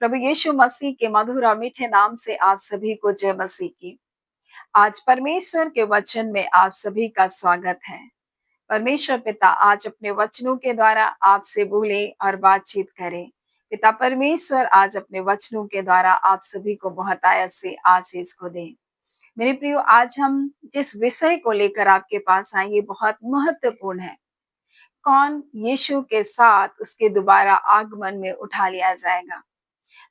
प्रभु यीशु मसीह के मधुर और मीठे नाम से आप सभी को जय मसीह की। आज परमेश्वर के वचन में आप सभी का स्वागत है। परमेश्वर पिता आज अपने वचनों के द्वारा आपसे बोले और बातचीत करे। पिता परमेश्वर आज अपने वचनों के द्वारा आप सभी को बहुतायत से आशीष को दे। मेरे प्रियो, आज हम जिस विषय को लेकर आपके पास आए ये बहुत महत्वपूर्ण है। कौन यीशु के साथ उसके दोबारा आगमन में उठा लिया जाएगा।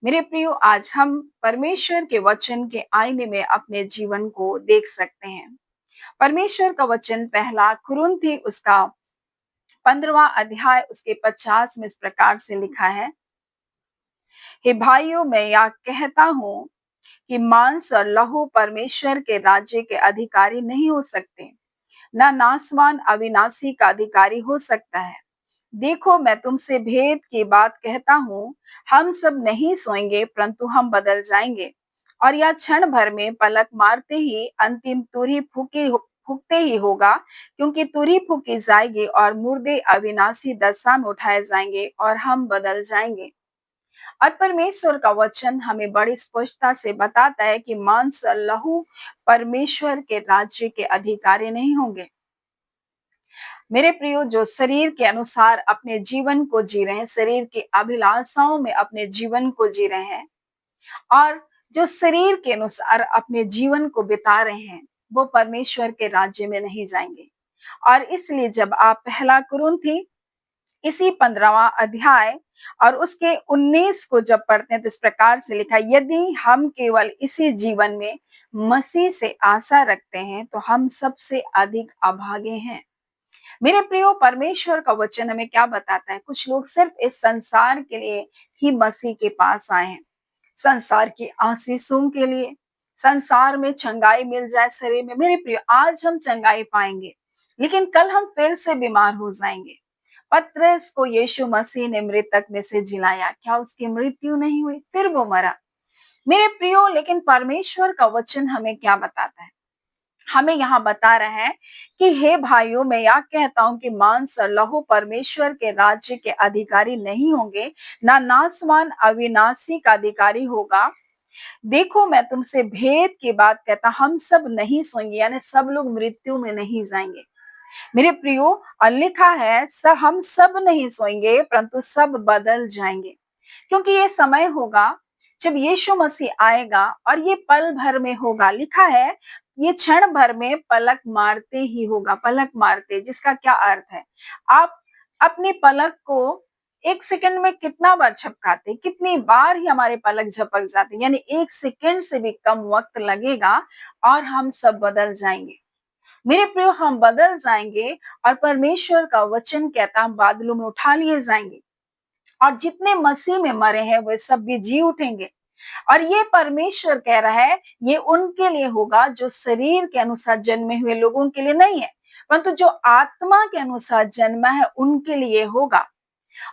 मेरे प्रियो, आज हम परमेश्वर के वचन के आईने में अपने जीवन को देख सकते हैं। परमेश्वर का वचन पहला कुरिन्थी उसका 15वां अध्याय उसके 50 में इस प्रकार से लिखा है। हे भाइयों, मैं यह कहता हूं कि मांस और लहू परमेश्वर के राज्य के अधिकारी नहीं हो सकते, न नासवान अविनाशी का अधिकारी हो सकता है। देखो, मैं तुमसे भेद की बात कहता हूँ, हम सब नहीं सोएंगे परंतु हम बदल जाएंगे। और यह क्षण भर में पलक मारते ही अंतिम तुरही फूकते ही होगा, क्योंकि तुरही फूकी जाएगी और मुर्दे अविनाशी दशा में उठाए जाएंगे और हम बदल जाएंगे। और परमेश्वर का वचन हमें बड़ी स्पष्टता से बताता है कि मांस और लहू परमेश्वर के राज्य के अधिकारी नहीं होंगे। मेरे प्रियो, जो शरीर के अनुसार अपने जीवन को जी रहे हैं, शरीर की अभिलाषाओं में अपने जीवन को जी रहे हैं और जो शरीर के अनुसार अपने जीवन को बिता रहे हैं, वो परमेश्वर के राज्य में नहीं जाएंगे। और इसलिए जब आप पहला कुरिन्थी इसी 15वां अध्याय और उसके 19 को जब पढ़ते हैं तो इस प्रकार से लिखा, यदि हम केवल इसी जीवन में मसीह से आशा रखते हैं तो हम सबसे अधिक अभागे हैं। मेरे प्रियो, परमेश्वर का वचन हमें क्या बताता है? कुछ लोग सिर्फ इस संसार के लिए ही मसीह के पास आए हैं, संसार की आशीषों के लिए, संसार में चंगाई मिल जाए शरीर में। मेरे प्रियो, आज हम चंगाई पाएंगे लेकिन कल हम फिर से बीमार हो जाएंगे। पतरस को यीशु मसीह ने मृतक में से जिलाया, क्या उसकी मृत्यु नहीं हुई? फिर वो मरा। मेरे प्रियो, लेकिन परमेश्वर का वचन हमें क्या बताता है? हमें यहाँ बता रहा है कि हे भाइयों, मैं यह कहता हूं कि मांस और लहू परमेश्वर के राज्य के अधिकारी नहीं होंगे, ना नासवान अविनाशी का अधिकारी होगा। देखो, मैं तुमसे भेद की बात कहता, हम सब नहीं सोएंगे, यानी सब लोग मृत्यु में नहीं जाएंगे। मेरे प्रियो, और लिखा है हम सब नहीं सोएंगे परंतु सब बदल जाएंगे, क्योंकि ये समय होगा जब यीशु मसीह आएगा और ये पल भर में होगा। लिखा है ये क्षण भर में पलक मारते ही होगा। पलक मारते, जिसका क्या अर्थ है? आप अपनी पलक को एक सेकंड में कितना बार झपकाते, कितनी बार ही हमारे पलक झपक जाते, यानी एक सेकंड से भी कम वक्त लगेगा और हम सब बदल जाएंगे। मेरे प्रियो, हम बदल जाएंगे और परमेश्वर का वचन कहता हम बादलों में उठा लिए जाएंगे और जितने मसीह में मरे हैं वे सब भी जी उठेंगे। और ये परमेश्वर कह रहा है, ये उनके लिए होगा जो शरीर के अनुसार जन्मे हुए लोगों के लिए नहीं है, परंतु जो आत्मा के अनुसार जन्मा है उनके लिए होगा।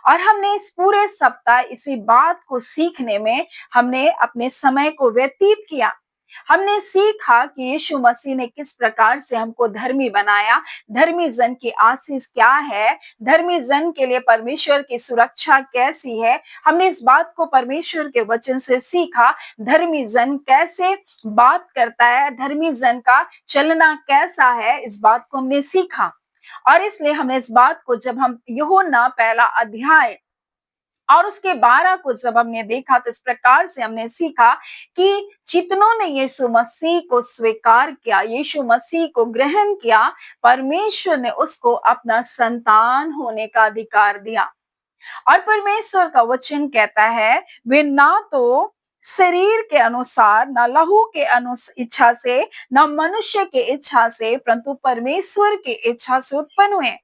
और हमने इस पूरे सप्ताह इसी बात को सीखने में हमने अपने समय को व्यतीत किया। हमने सीखा कि यीशु मसीह ने किस प्रकार से हमको धर्मी बनाया, धर्मी जन की आशीष क्या है, धर्मी जन के लिए परमेश्वर की सुरक्षा कैसी है। हमने इस बात को परमेश्वर के वचन से सीखा, धर्मी जन कैसे बात करता है, धर्मी जन का चलना कैसा है, इस बात को हमने सीखा। और इसलिए हमने इस बात को, जब हम यूहन्ना पहला अध्याय और उसके 12 को जब हमने देखा तो इस प्रकार से हमने सीखा कि जितनों ने यीशु मसीह को स्वीकार किया, यीशु मसीह को ग्रहण किया, परमेश्वर ने उसको अपना संतान होने का अधिकार दिया। और परमेश्वर का वचन कहता है, वे ना तो शरीर के अनुसार, ना लहू के इच्छा से, ना मनुष्य के इच्छा से, परंतु परमेश्वर की इच्छा से उत्पन्न हुए।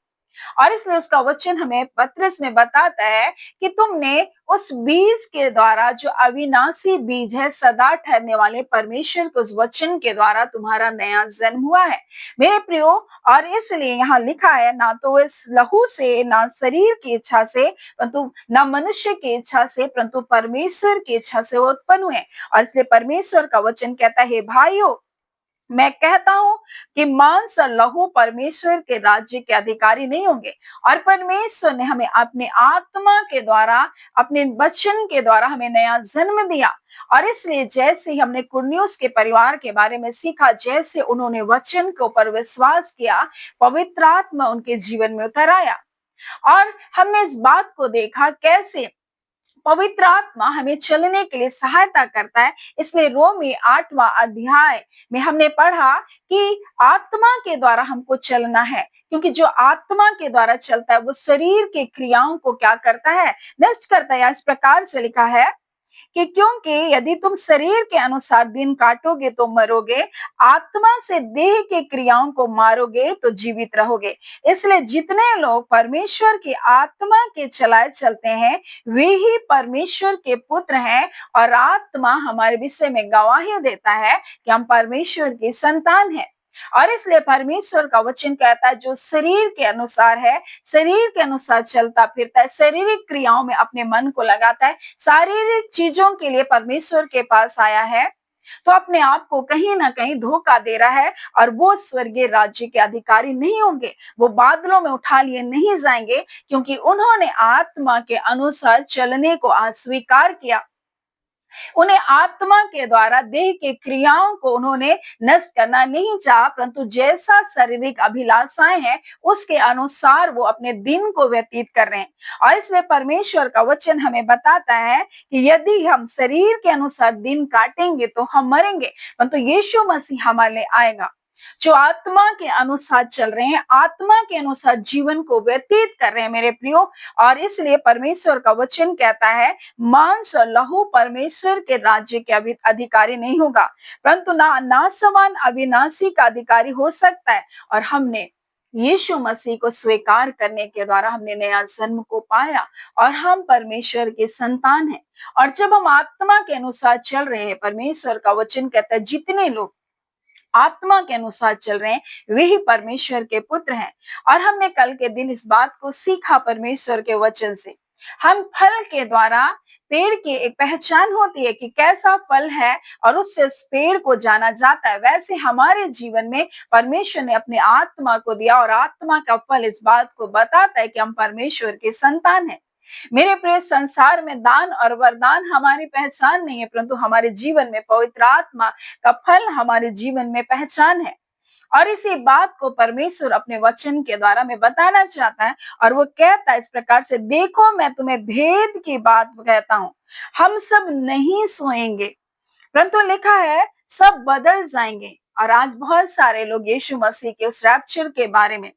और इसलिए उसका वचन हमें पत्रस में बताता है कि तुमने उस बीज के द्वारा, जो अविनाशी बीज है, सदा ठहरने वाले परमेश्वर के उस वचन के द्वारा तुम्हारा नया जन्म हुआ है। मेरे प्रियो, और इसलिए यहाँ लिखा है, ना तो इस लहू से, ना शरीर की इच्छा से, परंतु ना मनुष्य की इच्छा से, परंतु परमेश्वर की इच्छा से वो उत्पन्न हुए। और इसलिए परमेश्वर का वचन कहता है, भाइयों, मैं कहता हूं कि मांस और लहू परमेश्वर के राज्य के अधिकारी नहीं होंगे, और परमेश्वर ने हमें अपने आत्मा के द्वारा, अपने वचन के द्वारा हमें नया जन्म दिया। और इसलिए जैसे ही हमने कुर्नियुस के परिवार के बारे में सीखा, जैसे उन्होंने वचन के ऊपर विश्वास किया, पवित्र आत्मा उनके जीवन में उतर आया। और हमने इस बात को देखा कैसे पवित्र आत्मा हमें चलने के लिए सहायता करता है। इसलिए रोमी 8वां अध्याय में हमने पढ़ा कि आत्मा के द्वारा हमको चलना है, क्योंकि जो आत्मा के द्वारा चलता है वो शरीर के क्रियाओं को क्या करता है, नष्ट करता है। इस प्रकार से लिखा है कि क्योंकि यदि तुम शरीर के अनुसार दिन काटोगे तो मरोगे, आत्मा से देह के क्रियाओं को मारोगे तो जीवित रहोगे। इसलिए जितने लोग परमेश्वर की आत्मा के चलाए चलते हैं, वे ही परमेश्वर के पुत्र हैं। और आत्मा हमारे विषय में गवाही देता है कि हम परमेश्वर की संतान हैं। और इसलिए परमेश्वर का वचन कहता है, जो शरीर के अनुसार है, शरीर के अनुसार चलता फिरता है, शारीरिक क्रियाओं में अपने मन को लगाता है, शारीरिक चीजों के लिए परमेश्वर के पास आया है, तो अपने आप को कहीं ना कहीं धोखा दे रहा है। और वो स्वर्गीय राज्य के अधिकारी नहीं होंगे, वो बादलों में उठा लिए नहीं जाएंगे, क्योंकि उन्होंने आत्मा के अनुसार चलने को अस्वीकार किया। उन्हें आत्मा के द्वारा देह के क्रियाओं को उन्होंने नष्ट करना नहीं चाहा, परंतु जैसा शारीरिक अभिलाषाएं हैं उसके अनुसार वो अपने दिन को व्यतीत कर रहे हैं। और इसलिए परमेश्वर का वचन हमें बताता है कि यदि हम शरीर के अनुसार दिन काटेंगे तो हम मरेंगे, परंतु यीशु मसीह हमारे लिए आएगा। जो आत्मा के अनुसार चल रहे हैं, आत्मा के अनुसार जीवन को व्यतीत कर रहे हैं मेरे प्रियो। और इसलिए परमेश्वर का वचन कहता है, मांस और लहू परमेश्वर के राज्य के अधिकारी नहीं होगा, परंतु नासवान अविनाशी का अधिकारी हो सकता है। और हमने यीशु मसीह को स्वीकार करने के द्वारा हमने नया जन्म को पाया और हम परमेश्वर के संतान हैं। और जब हम आत्मा के अनुसार चल रहे हैं, परमेश्वर का वचन कहता है, जितने लोग आत्मा के अनुसार चल रहे हैं वे ही परमेश्वर के पुत्र हैं। और हमने कल के दिन इस बात को सीखा परमेश्वर के वचन से। हम फल के द्वारा पेड़ की एक पहचान होती है कि कैसा फल है, और उससे उस पेड़ को जाना जाता है। वैसे हमारे जीवन में परमेश्वर ने अपने आत्मा को दिया, और आत्मा का फल इस बात को बताता है कि हम परमेश्वर के संतान हैं। मेरे प्रिय, संसार में दान और वरदान हमारी पहचान नहीं है, परंतु हमारे जीवन में पवित्र आत्मा का फल हमारे जीवन में पहचान है। और इसी बात को परमेश्वर अपने वचन के द्वारा में बताना चाहता है। और वो कहता है इस प्रकार से, देखो मैं तुम्हें भेद की बात कहता हूं, हम सब नहीं सोएंगे, परंतु लिखा है सब बदल जाएंगे। और आज बहुत सारे लोग यीशु मसीह के उस रैप्चर के बारे में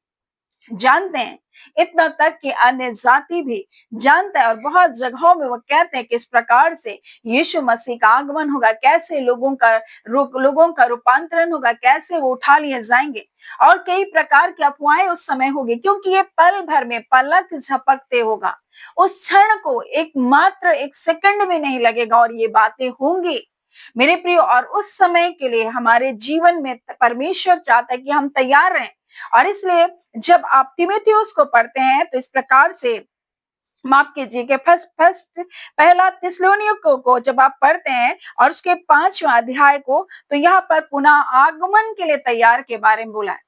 जानते हैं, इतना तक कि अन्य जाति भी जानता है। और बहुत जगहों में वो कहते हैं कि इस प्रकार से यीशु मसीह का आगमन होगा, कैसे लोगों का रूपांतरण होगा, कैसे वो उठा लिए जाएंगे, और कई प्रकार की अफवाहें उस समय होगी, क्योंकि ये पल भर में पलक झपकते होगा। उस क्षण को मात्र एक सेकंड में नहीं लगेगा, और ये बातें होंगी मेरे प्रियो। और उस समय के लिए हमारे जीवन में परमेश्वर चाहता है कि हम तैयार रहें। और इसलिए जब आप तीमुथियुस को पढ़ते हैं तो इस प्रकार से, माफ कीजिए, कि फर्स्ट पहला थिस्सलुनीकियों को जब आप पढ़ते हैं और उसके 5वां अध्याय को, तो यहाँ पर पुनः आगमन के लिए तैयार के बारे में बोला है।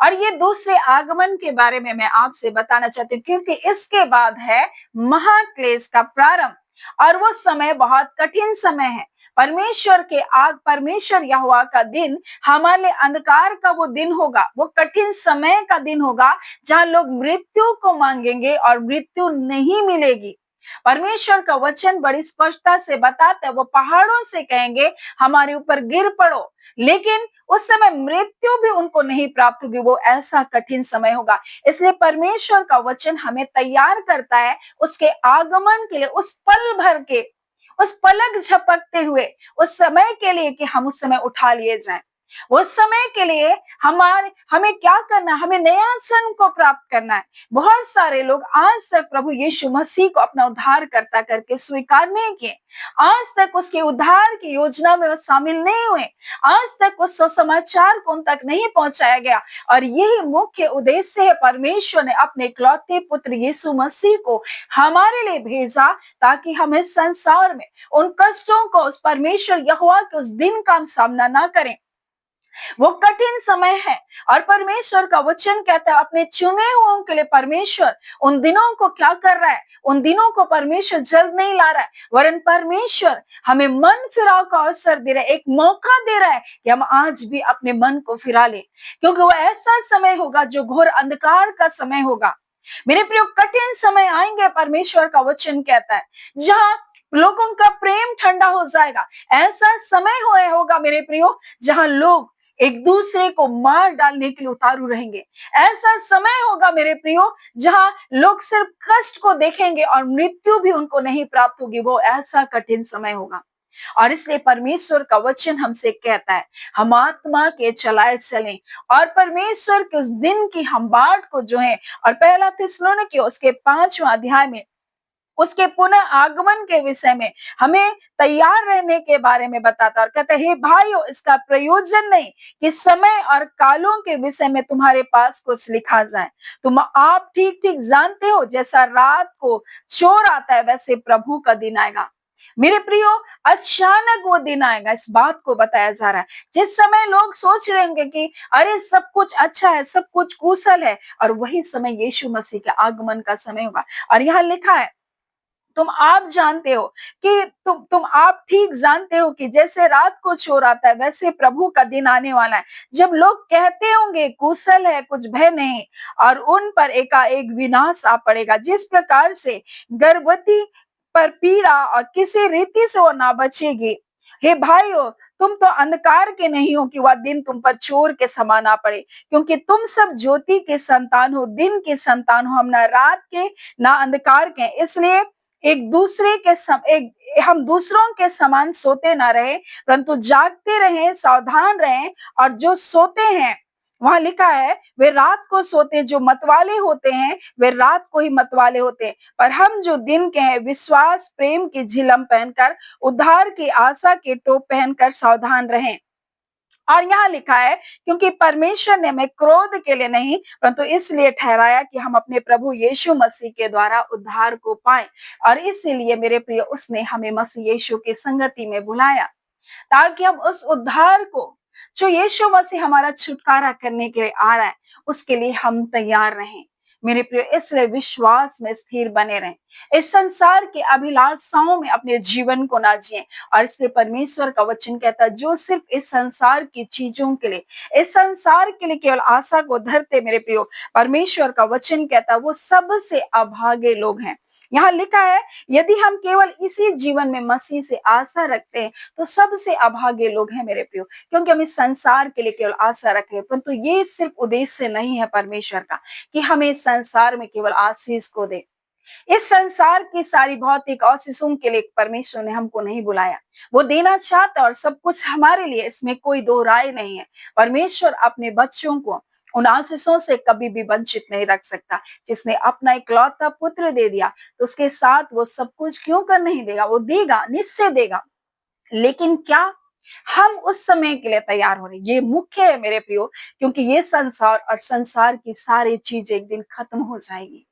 और ये दूसरे आगमन के बारे में मैं आपसे बताना चाहती हूँ, क्योंकि इसके बाद है महाक्लेश का प्रारंभ, और वो समय बहुत कठिन समय है। परमेश्वर यहोवा का दिन हमारे अंधकार का वो दिन होगा, वो कठिन समय का दिन होगा, जहां लोग मृत्यु को मांगेंगे और मृत्यु नहीं मिलेगी। परमेश्वर का वचन बड़ी स्पष्टता से बताता है, वो पहाड़ों से कहेंगे हमारे ऊपर गिर पड़ो, लेकिन उस समय मृत्यु भी उनको नहीं प्राप्त होगी। वो ऐसा कठिन समय होगा। इसलिए परमेश्वर का वचन हमें तैयार करता है उसके आगमन के लिए, उस पल भर के, उस पलक झपकते हुए उस समय के लिए, कि हम उस समय उठा लिए जाएं। उस समय के लिए हमें क्या करना है? हमें नया जन्म को प्राप्त करना है। बहुत सारे लोग आज तक प्रभु यीशु मसीह को अपना उद्धारकर्ता करके स्वीकार नहीं किए, आज तक उसके उद्धार की योजना में वो शामिल नहीं हुए, आज तक उस सुसमाचार को उन तक नहीं पहुंचाया गया। और यही मुख्य उद्देश्य है, परमेश्वर ने अपने इकलौते पुत्र यीशु मसीह को हमारे लिए भेजा, ताकि हम इस संसार में उन कष्टों को, उस परमेश्वर यहोवा के उस दिन का हम सामना ना करें। वो कठिन समय है और परमेश्वर का वचन कहता है अपने चुने हुओं के लिए परमेश्वर उन दिनों को क्या कर रहा है, उन दिनों को परमेश्वर जल्द नहीं ला रहा है, वरन परमेश्वर हमें मन फिराव का अवसर दे रहा है, एक मौका दे रहा है कि हम आज भी अपने मन को फिरा लें, क्योंकि वो ऐसा समय होगा जो घोर अंधकार का समय होगा। मेरे प्रियो, कठिन समय आएंगे, परमेश्वर का वचन कहता है, जहां लोगों का प्रेम ठंडा हो जाएगा। ऐसा समय होगा मेरे प्रियो, जहां लोग एक दूसरे को मार डालने के लिए उतारू रहेंगे। ऐसा समय होगा मेरे प्रियो, जहां लोग सिर्फ कष्ट को देखेंगे और मृत्यु भी उनको नहीं प्राप्त होगी। वो ऐसा कठिन समय होगा और इसलिए परमेश्वर का वचन हमसे कहता है हम आत्मा के चलाए चलें और परमेश्वर के उस दिन की हम बाट को जो है, और पहला थिस्सलुनीके उसके 5वां अध्याय में उसके पुनः आगमन के विषय में हमें तैयार रहने के बारे में बताता और कहता है, हे भाइयों, इसका प्रयोजन नहीं कि समय और कालों के विषय में तुम्हारे पास कुछ लिखा जाए। तुम आप ठीक ठीक जानते हो, जैसा रात को चोर आता है वैसे प्रभु का दिन आएगा। मेरे प्रियो, अचानक वो दिन आएगा, इस बात को बताया जा रहा है, जिस समय लोग सोच रहे होंगे कि अरे सब कुछ अच्छा है, सब कुछ कुशल है, और वही समय यीशु मसीह के आगमन का समय होगा। और यहाँ लिखा है, तुम आप जानते हो कि तुम आप ठीक जानते हो कि जैसे रात को चोर आता है वैसे प्रभु का दिन आने वाला है, जब लोग कहते होंगे कुशल है, कुछ भय नहीं, और उन पर एकाएक विनाश आ पड़ेगा। जिस प्रकार से गर्भवती पर पीड़ा और किसी रीति से वो ना बचेगी, हे भाइयों, तुम तो अंधकार के नहीं हो कि वह दिन तुम पर चोर के समान आ पड़े, क्योंकि तुम सब ज्योति के संतान हो, दिन के संतान हो। हम ना रात के ना अंधकार के, इसलिए हम दूसरों के समान सोते ना रहे, परंतु जागते रहे, सावधान रहे। और जो सोते हैं, वहां लिखा है, वे रात को सोते, जो मतवाले होते हैं वे रात को ही मतवाले होते हैं। पर हम जो दिन के हैं, विश्वास प्रेम की झिलम पहनकर, उद्धार की आशा के टोप पहनकर सावधान रहें। और यहाँ लिखा है, क्योंकि परमेश्वर ने हमें क्रोध के लिए नहीं परंतु इसलिए ठहराया कि हम अपने प्रभु यीशु मसीह के द्वारा उद्धार को पाए। और इसीलिए मेरे प्रिय, उसने हमें मसीह यीशु की संगति में बुलाया, ताकि हम उस उद्धार को, जो यीशु मसीह हमारा छुटकारा करने के लिए आ रहा है, उसके लिए हम तैयार रहें। मेरे प्रिय, इसलिए विश्वास में स्थिर बने रहें, इस संसार की अभिलाषाओं में अपने जीवन को ना जिएं। और इसलिए परमेश्वर का वचन कहता है, जो सिर्फ इस संसार की चीजों के लिए, इस संसार के लिए केवल आशा को धरते, मेरे प्रियो, परमेश्वर का वचन कहता है वो सबसे अभागे लोग हैं। यहाँ लिखा है, यदि हम केवल इसी जीवन में मसीह से आशा रखते हैं तो सबसे अभागे लोग हैं मेरे प्रियो, क्योंकि हम इस संसार के लिए केवल आशा रख रहे हैं, परंतु ये सिर्फ उद्देश्य नहीं है परमेश्वर का कि हमें इस संसार में केवल आशीष को दे। इस संसार की सारी भौतिक आशीषों के लिए परमेश्वर ने हमको नहीं बुलाया, वो देना चाहता और सब कुछ हमारे लिए, इसमें कोई दो राय नहीं है। परमेश्वर अपने बच्चों को उन आशीषों से कभी भी वंचित नहीं रख सकता। जिसने अपना इकलौता पुत्र दे दिया, तो उसके साथ वो सब कुछ क्यों कर नहीं देगा, वो देगा, निश्चय देगा। लेकिन क्या हम उस समय के लिए तैयार हो रहे, ये मुख्य है मेरे प्रियो, क्योंकि ये संसार और संसार की सारी चीजें एक दिन खत्म हो जाएगी।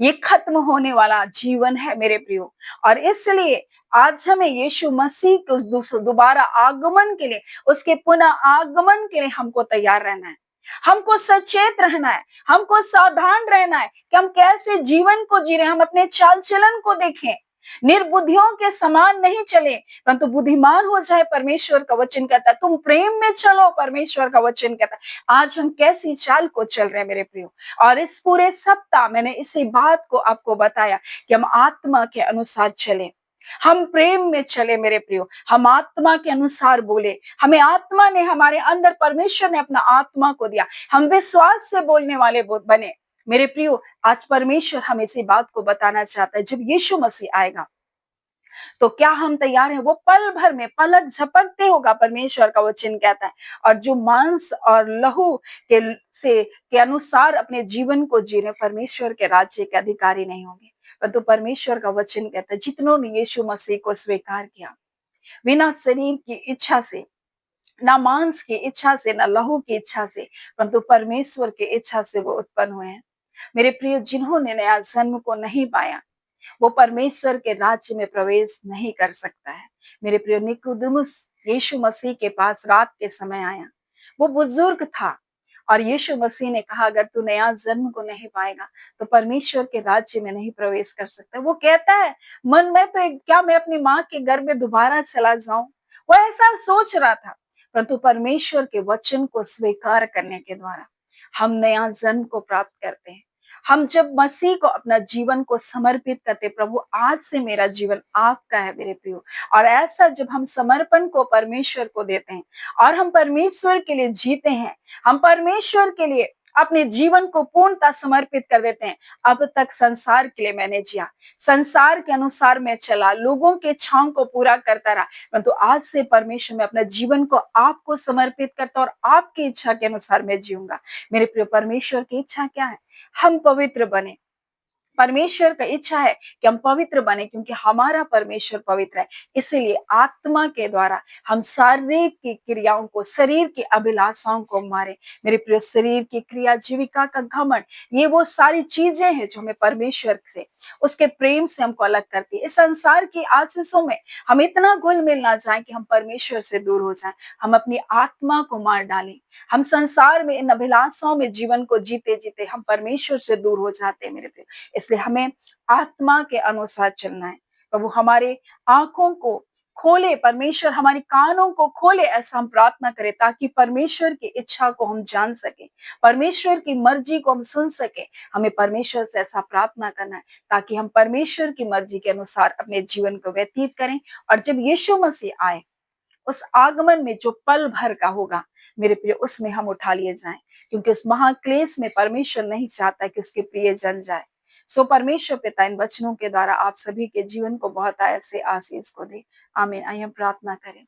ये खत्म होने वाला जीवन है मेरे प्रियो, और इसलिए आज हमें यीशु मसीह के उस दोबारा आगमन के लिए, उसके पुनः आगमन के लिए हमको तैयार रहना है। हमको सचेत रहना है, हमको सावधान रहना है कि हम कैसे जीवन को जी रहे हैं। हम अपने चाल चलन को देखें, निर्बुद्धियों के समान नहीं चले, परंतु बुद्धिमान हो जाए। परमेश्वर का वचन कहता है तुम प्रेम में चलो, परमेश्वर का वचन कहता है। आज हम कैसी चाल को चल रहे हैं मेरे प्रियो, और इस पूरे सप्ताह मैंने इसी बात को आपको बताया कि हम आत्मा के अनुसार चले, हम प्रेम में चले मेरे प्रियो, हम आत्मा के अनुसार बोले। हमें आत्मा ने, हमारे अंदर परमेश्वर ने अपना आत्मा को दिया, हम विश्वास से बोलने वाले बने। मेरे प्रियो, आज परमेश्वर हमें इसी बात को बताना चाहता है, जब यीशु मसीह आएगा तो क्या हम तैयार हैं? वो पल भर में, पलक झपकते होगा, परमेश्वर का वचन कहता है। और जो मांस और लहू के अनुसार अपने जीवन को जी रहे, परमेश्वर के राज्य के अधिकारी नहीं होंगे। परंतु परमेश्वर का वचन कहता है, जितनों ने यीशु मसीह को स्वीकार किया, बिना शरीर की इच्छा से, ना मांस की इच्छा से, ना लहू की इच्छा से, परंतु परमेश्वर की इच्छा से वो उत्पन्न हुए हैं। मेरे प्रिय, जिन्होंने नया जन्म को नहीं पाया, वो परमेश्वर के राज्य में प्रवेश नहीं कर सकता है। मेरे प्रिय, निकोदेमुस यीशु मसीह के पास रात के समय आया, वो बुजुर्ग था और यीशु मसीह ने कहा अगर तू नया जन्म को नहीं पाएगा तो परमेश्वर के राज्य में नहीं प्रवेश कर सकता। वो कहता है मन में तो क्या मैं अपनी माँ के गर्भ में दोबारा चला जाऊं? वो ऐसा सोच रहा था, परंतु परमेश्वर के वचन को स्वीकार करने के द्वारा हम नया जन्म को प्राप्त करते हैं। हम जब मसीह को अपना जीवन को समर्पित करते, प्रभु आज से मेरा जीवन आपका है मेरे प्रियो, और ऐसा जब हम समर्पण को परमेश्वर को देते हैं और हम परमेश्वर के लिए जीते हैं, हम परमेश्वर के लिए अपने जीवन को पूर्णतः समर्पित कर देते हैं। अब तक संसार के लिए मैंने जिया, संसार के अनुसार मैं चला, लोगों के इच्छाओं को पूरा करता रहा, परंतु आज से परमेश्वर में अपना जीवन को आपको समर्पित करता और आपकी इच्छा के अनुसार मैं जीऊंगा। मेरे प्रिय, परमेश्वर की इच्छा क्या है? हम पवित्र बने। परमेश्वर का इच्छा है कि हम पवित्र बने, क्योंकि हमारा परमेश्वर पवित्र है। इसीलिए आत्मा के द्वारा हम शारीरिक की क्रियाओं को, शरीर की अभिलाषाओं को मारे। मेरे प्रिय, शरीर की क्रिया, जीविका का घमंड, ये वो सारी चीजें हैं जो हमें परमेश्वर से, उसके प्रेम से हमको अलग करती है। इस संसार की आशीषों में हम इतना घुल मिल ना जाए कि हम परमेश्वर से दूर हो जाएं। हम अपनी आत्मा को मार डालें। हम संसार में इन अभिलाषाओं में जीवन को जीते जीते हम परमेश्वर से दूर हो जाते हैं मेरे प्रिय। इसलिए हमें आत्मा के अनुसार चलना है। प्रभु हमारे आंखों को खोले, परमेश्वर हमारे कानों को खोले, ऐसा हम प्रार्थना करें ताकि परमेश्वर की इच्छा को हम जान सकें, परमेश्वर की मर्जी को हम सुन सकें। हमें परमेश्वर से ऐसा प्रार्थना करना है ताकि हम परमेश्वर की मर्जी के अनुसार अपने जीवन को व्यतीत करें। और जब यीशु मसीह आए, उस आगमन में जो पल भर का होगा मेरे प्रिय, उसमें हम उठा लिए जाएं, क्योंकि उस महाक्लेश में परमेश्वर नहीं चाहता कि उसके प्रिय जन जाए। सो परमेश्वर पिता इन वचनों के द्वारा आप सभी के जीवन को बहुत ऐसे आशीष को दे। आमीन। आइए हम प्रार्थना करें।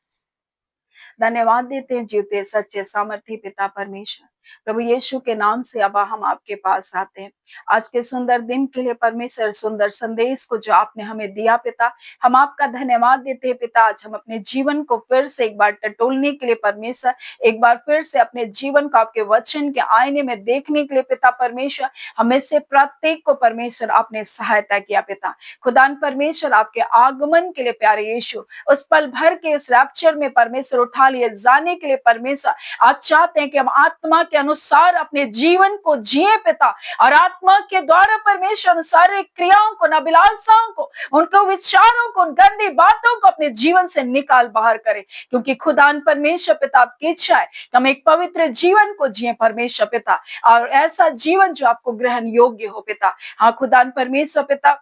धन्यवाद देते हैं जीवते सच्चे सामर्थी पिता परमेश्वर, प्रभु यीशु के नाम से अबा हम आपके पास आते हैं आज के सुंदर दिन के लिए। परमेश्वर, सुंदर संदेश को जो आपने हमें दिया पिता, हम आपका धन्यवाद देते हैं पिता। आज हम अपने जीवन को फिर से एक बार टटोलने के लिए परमेश्वर, एक बार फिर से अपने जीवन को आपके वचन के आईने में देखने के लिए पिता परमेश्वर, हमें से प्रत्येक को परमेश्वर आपने सहायता किया पिता। खुदान परमेश्वर, आपके आगमन के लिए प्यारे यीशु, उस पल भर के इस रैप्चर में परमेश्वर उठा लिए जाने के लिए परमेश्वर, आप चाहते हैं कि हम आत्मा के अनुसार अपने जीवन को जिए पिता, और आत्मा के द्वारा परमेश्वर अनुसार क्रियाओं को, अभिलाषाओं को, उनको विचारों को, उन गंदी बातों को अपने जीवन से निकाल बाहर करें। क्योंकि खुदान परमेश्वर पिता, आपकी इच्छा है कि हम एक पवित्र जीवन को जिए परमेश्वर पिता, और ऐसा जीवन जो आपको ग्रहण योग्य हो पिता। हाँ खुदान परमेश्वर पिता,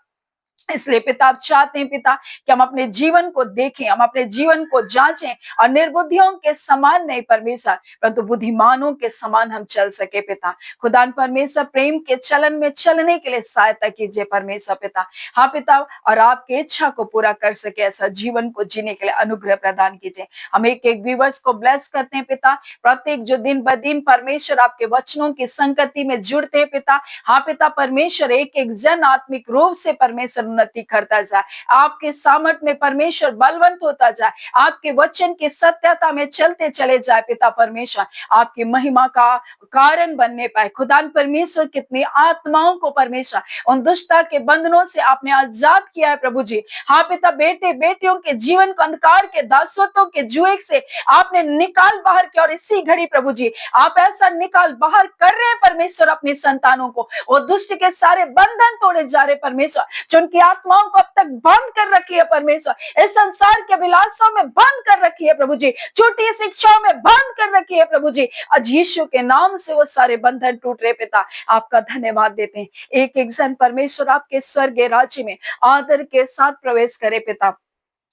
इसलिए पिता आप चाहते हैं पिता कि हम अपने जीवन को देखें, हम अपने जीवन को जांचें और निर्बुद्धियों के समान नहीं परमेश्वर, परंतु बुद्धिमानों के समान हम चल सके पिता। खुदान परमेश्वर, प्रेम के चलन में चलने के लिए सहायता कीजिए परमेश्वर पिता। हाँ पिता, और आपकी इच्छा को पूरा कर सके ऐसा जीवन को जीने के लिए अनुग्रह प्रदान कीजिए। हम एक एक व्यूअर्स को ब्लेस करते हैं पिता, प्रत्येक जो दिन ब दिन परमेश्वर आपके वचनों की संगति में जुड़ते हैं पिता। हाँ पिता परमेश्वर, एक एक जन आत्मिक रूप से परमेश्वर उन्नति करता जाए, आपके सामर्थ में परमेश्वर बलवंत होता जाए, आपके वचन की सत्यता में चलते चले जाए पिता परमेश्वर, आपकी महिमा का कारण बनने पाए। खुदान परमेश्वर, कितनी आत्माओं को परमेश्वर उन दुष्टता के बंधनों से आपने आजाद किया है प्रभु जी। हाँ पिता, बेटे बेटियों के जीवन को अंधकार के दासत्वों के जुए से आपने निकाल बाहर किया, और इसी घड़ी प्रभु जी आप ऐसा निकाल बाहर कर रहे हैं परमेश्वर अपनी संतानों को। वो दुष्ट के सारे बंधन तोड़े जा रहे परमेश्वर, जो उनकी आत्माओं को अब तक बंद कर रखी है परमेश्वर, इस संसार के अभिलाषाओं में बंद कर रखी है प्रभु जी, झूठी शिक्षाओं में बंद कर रखी है प्रभु जी। आज यीशु के नाम से वो सारे बंधन टूट रहे पिता, आपका धन्यवाद देते हैं। एक एक जन परमेश्वर आपके स्वर्गीय राज्य में आदर के साथ प्रवेश करे पिता।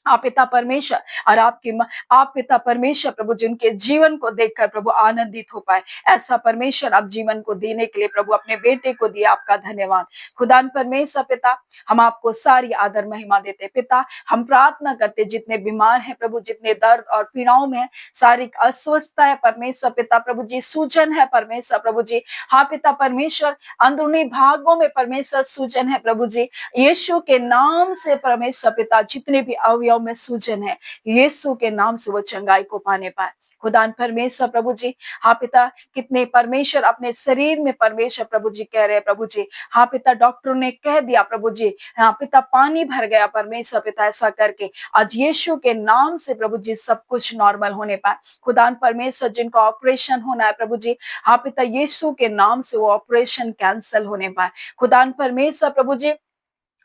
आप पिता परमेश्वर, और आप पिता परमेश्वर प्रभु, जिनके जीवन को देखकर प्रभु आनंदित हो पाए, ऐसा परमेश्वर आप जीवन को देने के लिए प्रभु अपने बेटे को दिया, आपका धन्यवाद। खुदान परमेश्वर पिता, हम आपको सारी आदर महिमा देते पिता। हम प्रार्थना करते जितने बीमार हैं प्रभु, जितने दर्द और पीड़ाओं में, शारीरिक अस्वस्थता है परमेश्वर पिता प्रभु जी, सूजन है परमेश्वर प्रभु जी। हाँ पिता परमेश्वर, अंदरूनी भागों में परमेश्वर सूजन है प्रभु जी, यीशु के नाम से परमेश्वर पिता, जितने भी अवयव हड्डियों में सूजन है, यीशु के नाम से वो चंगाई को पाने पाए। खुदान परमेश्वर प्रभु जी, हाँ पिता, कितने परमेश्वर अपने शरीर में परमेश्वर प्रभु जी कह रहे हैं प्रभु जी, हाँ पिता, डॉक्टरों ने कह दिया प्रभु जी, हाँ पिता, पानी भर गया परमेश्वर पिता, ऐसा करके आज यीशु के नाम से प्रभु जी सब कुछ नॉर्मल होने पाए। खुदान परमेश्वर, जिनका ऑपरेशन होना है प्रभु जी, हाँ पिता, यीशु के नाम से वो ऑपरेशन कैंसल होने पाए। खुदान परमेश्वर प्रभु जी,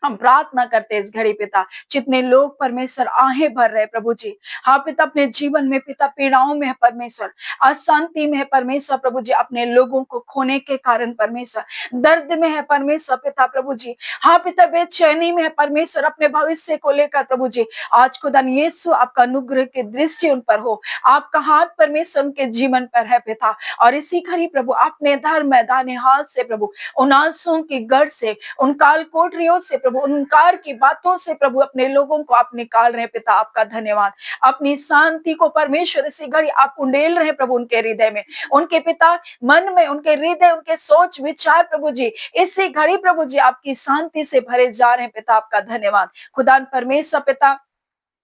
हम प्रार्थना करते हैं इस घड़ी पिता, जितने लोग परमेश्वर आहें भर रहे प्रभु जी, हाँ पिता, अपने जीवन में पिता पीड़ाओं में है परमेश्वर, अशांति में है परमेश्वर प्रभु जी, अपने लोगों को खोने के कारण परमेश्वर, दर्द में है परमेश्वर पिता प्रभु जी, हाँ पिता, बेचैनी में है परमेश्वर, अपने भविष्य को लेकर प्रभु जी, आज खुदा यीशु आपका अनुग्रह की दृष्टि उन पर हो, आपका हाथ परमेश्वर उनके जीवन पर है पिता। और इसी घड़ी प्रभु अपने धर मैदान हाथ से प्रभु, उन आंसुओं की गढ़ से, उन काल कोठरियों से प्रभु, उन कार की बातों से प्रभु अपने लोगों को आप निकाल रहे पिता, आपका धन्यवाद। अपनी शांति को परमेश्वर इसी घड़ी आप उंडेल रहे प्रभु उनके हृदय में, उनके पिता मन में, उनके हृदय, उनके सोच विचार प्रभु जी, इसी घड़ी प्रभु जी आपकी शांति से भरे जा रहे हैं पिता, आपका धन्यवाद। खुदा परमेश्वर पिता,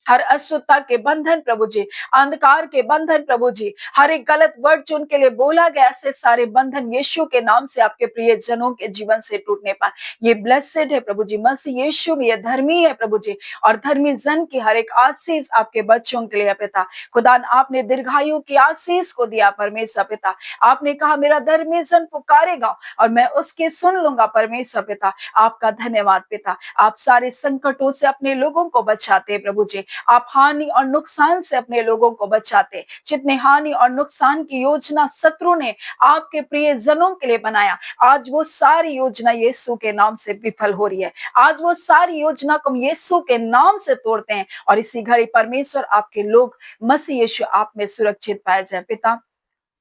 हर अशुद्धता के बंधन प्रभु जी, अंधकार के बंधन प्रभु जी, हर एक गलत वर्ड जो उनके लिए बोला गया, ऐसे सारे बंधन यीशु के नाम से आपके प्रिय जनों के जीवन से टूटने पाए। ये ब्लेसेड है प्रभु जी, मसीह यीशु में ये धर्मी है प्रभु जी, और धर्मी जन की हर एक आशीष आपके बच्चों के लिए पिता। खुदा, आपने दीर्घायु की आशीष को दिया परमेश्वर पिता, आपने कहा मेरा धर्मी जन पुकारेगा और मैं उसके सुन लूंगा परमेश्वर पिता, आपका धन्यवाद पिता। आप सारे संकटों से अपने लोगों को बचाते हैं प्रभु जी, आप हानि और नुकसान से अपने लोगों को बचाते। जितने हानि और नुकसान की योजना शत्रु ने आपके प्रिय जनों के लिए बनाया, आज वो सारी योजना यीशु के नाम से विफल हो रही है। आज वो सारी योजना को हम यीशु के नाम से तोड़ते हैं, और इसी घड़ी परमेश्वर आपके लोग मसीह यीशु आप में सुरक्षित पाए जाए पिता।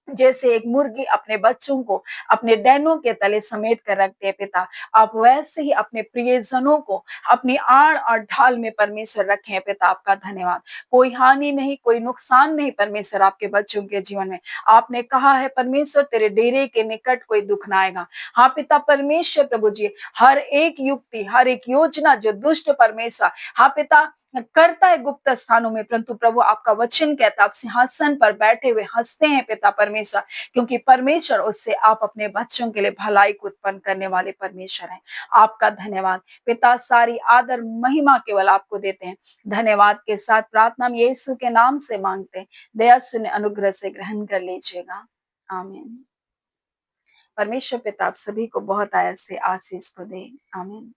जैसे एक मुर्गी अपने बच्चों को अपने डैनों के तले समेट कर रखते हैं पिता, आप वैसे ही अपने प्रियजनों को अपनी आड़ और ढाल में परमेश्वर रखे हैं पिता, आपका धन्यवाद। कोई हानि नहीं, कोई नुकसान नहीं परमेश्वर आपके बच्चों के जीवन में। आपने कहा है परमेश्वर, तेरे डेरे के निकट कोई दुख ना आएगा। हाँ पिता परमेश्वर प्रभु जी, हर एक युक्ति, हर एक योजना जो दुष्ट परमेश्वर, हाँ पिता, करता है गुप्त स्थानों में, परंतु प्रभु आपका वचन कहता, आप सिंहासन पर बैठे हुए हंसते हैं पिता परमेश्वर, क्योंकि परमेश्वर उससे आप अपने बच्चों के लिए भलाई को उत्पन्न करने वाले परमेश्वर हैं। आपका धन्यवाद पिता, सारी आदर महिमा केवल आपको देते हैं। धन्यवाद के साथ प्रार्थना हम यीशु के नाम से मांगते हैं, दया सुने अनुग्रह से ग्रहण कर लीजिएगा, आमीन। परमेश्वर पिता आप सभी को बहुत आयत से आशीष को दे, आमीन।